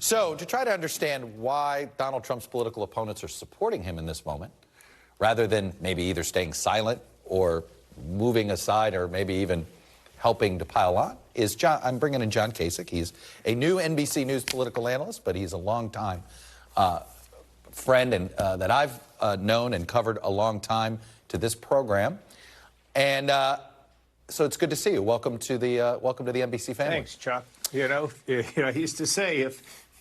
So to try to understand why Donald Trump's political opponents are supporting him in this moment, rather than maybe either staying silent or moving aside or maybe even helping to pile on, I'm bringing in John Kasich. He's a new NBC News political analyst, but he's a longtime friend and that I've known and covered a long time to this program. And so it's good to see you. Welcome to the NBC family. Thanks, Chuck. You know, I used to say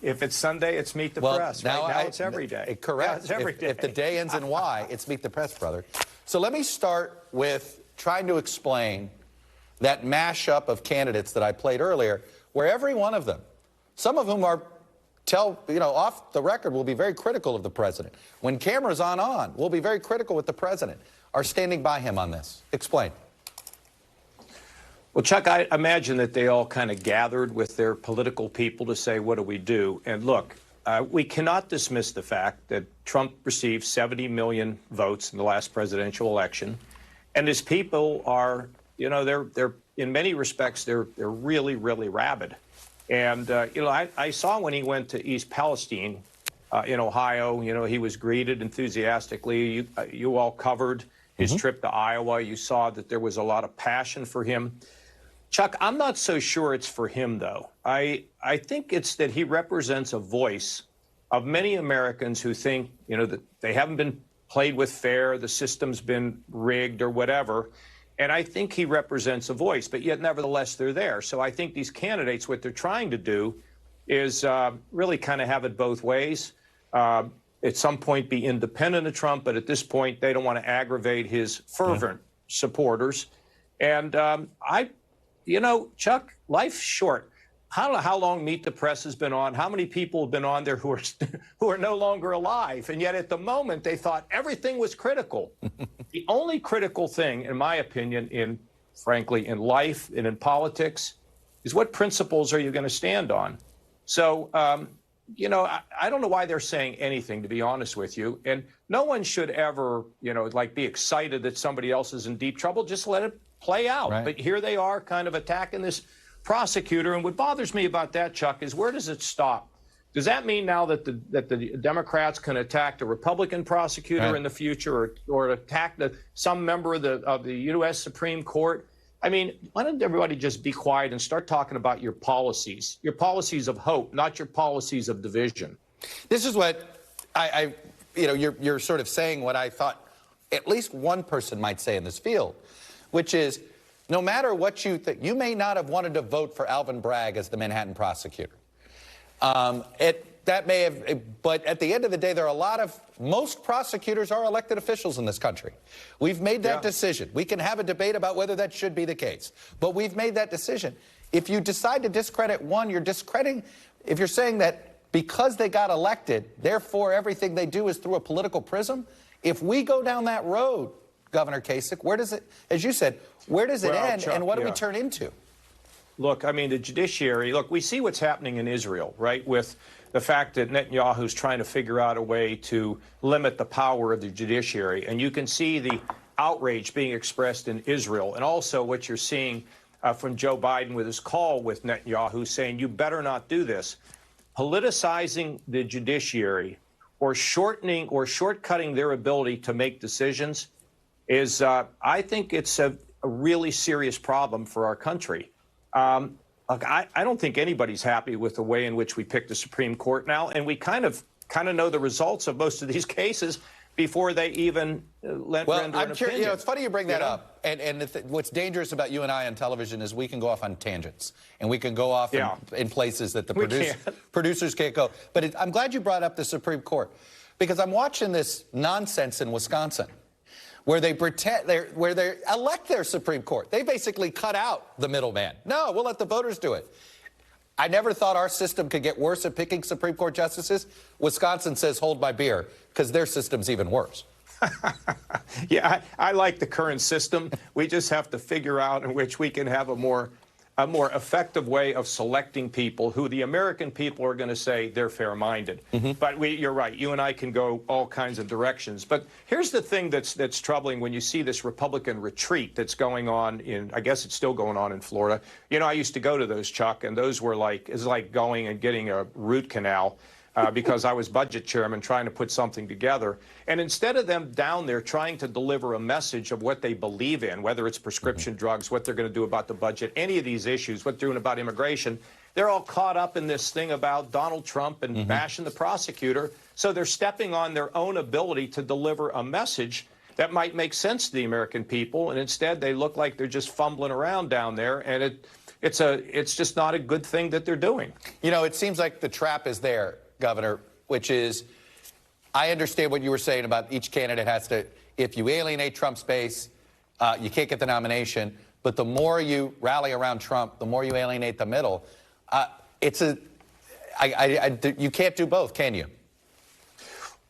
if it's Sunday, it's Meet the Press. Now, now it's every day. Correct. Now it's every day. If the day ends in Y, it's Meet the Press, brother. So let me start with trying to explain that mashup of candidates that I played earlier, where every one of them, some of whom are off the record, will be very critical of the president. When cameras on, will be very critical with the president, are standing by him on this. Explain. Well, Chuck, I imagine that they all kind of gathered with their political people to say, what do we do? And look, we cannot dismiss the fact that Trump received 70 million votes in the last presidential election. And his people are, they're in many respects, they're really, really rabid. And, I saw when he went to East Palestine in Ohio, he was greeted enthusiastically. You all covered his trip to Iowa. You saw that there was a lot of passion for him. Chuck, I'm not so sure it's for him, though. I think it's that he represents a voice of many Americans who think, that they haven't been played with fair, the system's been rigged or whatever. And I think he represents a voice, but yet nevertheless they're there. So I think these candidates, what they're trying to do is really kind of have it both ways. At some point be independent of Trump, but at this point they don't want to aggravate his fervent supporters. And Chuck, life's short. I don't know how long Meet the Press has been on, how many people have been on there who are no longer alive. And yet at the moment, they thought everything was critical. The only critical thing, in my opinion, frankly, in life and in politics, is what principles are you going to stand on? So, I don't know why they're saying anything, to be honest with you. And no one should ever, be excited that somebody else is in deep trouble. Just let it play out. Right. But here they are kind of attacking this prosecutor. And what bothers me about that, Chuck, is where does it stop? Does that mean now that the Democrats can attack the Republican prosecutor in the future or attack some member of the U.S. Supreme Court? I mean, why don't everybody just be quiet and start talking about your policies of hope, not your policies of division? This is what you're sort of saying what I thought at least one person might say in this field, which is no matter what you think, you may not have wanted to vote for Alvin Bragg as the Manhattan prosecutor. That may have, but at the end of the day, there are most prosecutors are elected officials in this country. We've made that decision. We can have a debate about whether that should be the case, but we've made that decision. If you decide to discredit one, you're discrediting, if you're saying that because they got elected, therefore everything they do is through a political prism, if we go down that road, Governor Kasich, where does it, as you said, where does it end, Chuck, and what do we turn into? Look, I mean, the judiciary, we see what's happening in Israel, right, with the fact that Netanyahu's trying to figure out a way to limit the power of the judiciary. And you can see the outrage being expressed in Israel. And also what you're seeing from Joe Biden with his call with Netanyahu saying, you better not do this. Politicizing the judiciary or shortening or shortcutting their ability to make decisions is, I think it's a really serious problem for our country. Look, I don't think anybody's happy with the way in which we picked the Supreme Court now, and we kind of know the results of most of these cases before they even render an opinion. It's funny you bring that up, and what's dangerous about you and I on television is we can go off on tangents, and we can go off in places that the producers can't go. But I'm glad you brought up the Supreme Court, because I'm watching this nonsense in Wisconsin, where they elect their Supreme Court. They basically cut out the middleman. No, we'll let the voters do it. I never thought our system could get worse at picking Supreme Court justices. Wisconsin says, hold my beer, because their system's even worse. Yeah, I like the current system. We just have to figure out in which we can have a more a more effective way of selecting people who the American people are going to say they're fair-minded. But you're right. You and I can go all kinds of directions. But here's the thing that's troubling when you see this Republican retreat that's going on in, I guess it's still going on in Florida. You know, I used to go to those, Chuck, and those were like, it's like going and getting a root canal. Because I was budget chairman trying to put something together. And instead of them down there trying to deliver a message of what they believe in, whether it's prescription drugs, what they're going to do about the budget, any of these issues, what they're doing about immigration, they're all caught up in this thing about Donald Trump and bashing the prosecutor. So they're stepping on their own ability to deliver a message that might make sense to the American people. And instead, they look like they're just fumbling around down there. And it's just not a good thing that they're doing. You know, it seems like the trap is there, Governor, which is, I understand what you were saying about each candidate has to, if you alienate Trump's base, you can't get the nomination. But the more you rally around Trump, the more you alienate the middle. You can't do both, can you?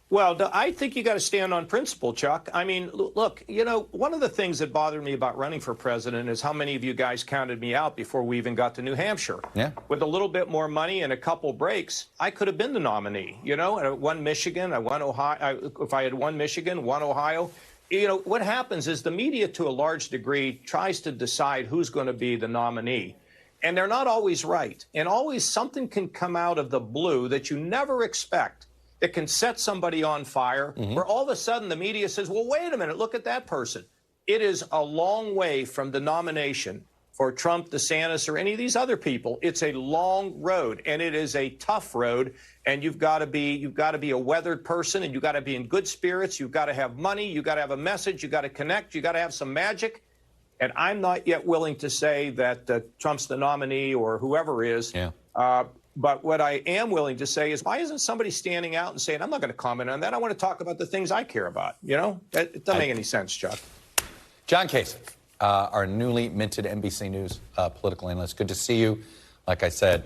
Well, I think you got to stand on principle, Chuck. I mean, look, you know, one of the things that bothered me about running for president is how many of you guys counted me out before we even got to New Hampshire. Yeah. With a little bit more money and a couple breaks, I could have been the nominee. You know, I won Michigan, I won Ohio. If I had won Michigan, won Ohio. You know, what happens is the media, to a large degree, tries to decide who's going to be the nominee. And they're not always right. And always something can come out of the blue that you never expect. It can set somebody on fire, where all of a sudden the media says, well, wait a minute, look at that person. It is a long way from the nomination for Trump, DeSantis, or any of these other people. It's a long road, and it is a tough road, and you've got to be a weathered person, and you've got to be in good spirits, you've got to have money, you've got to have a message, you've got to connect, you've got to have some magic. And I'm not yet willing to say that Trump's the nominee or whoever is. Yeah. But what I am willing to say is, why isn't somebody standing out and saying, I'm not going to comment on that. I want to talk about the things I care about. You know, it doesn't make any sense, Chuck. John Kasich, our newly minted NBC News political analyst. Good to see you. Like I said,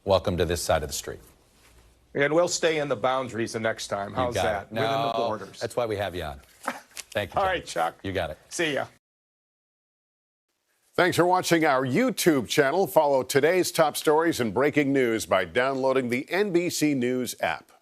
welcome to this side of the street. And we'll stay in the boundaries the next time. How's that? No, within the borders. That's why we have you on. Thank you. All right, Chuck. You got it. See ya. Thanks for watching our YouTube channel. Follow today's top stories and breaking news by downloading the NBC News app.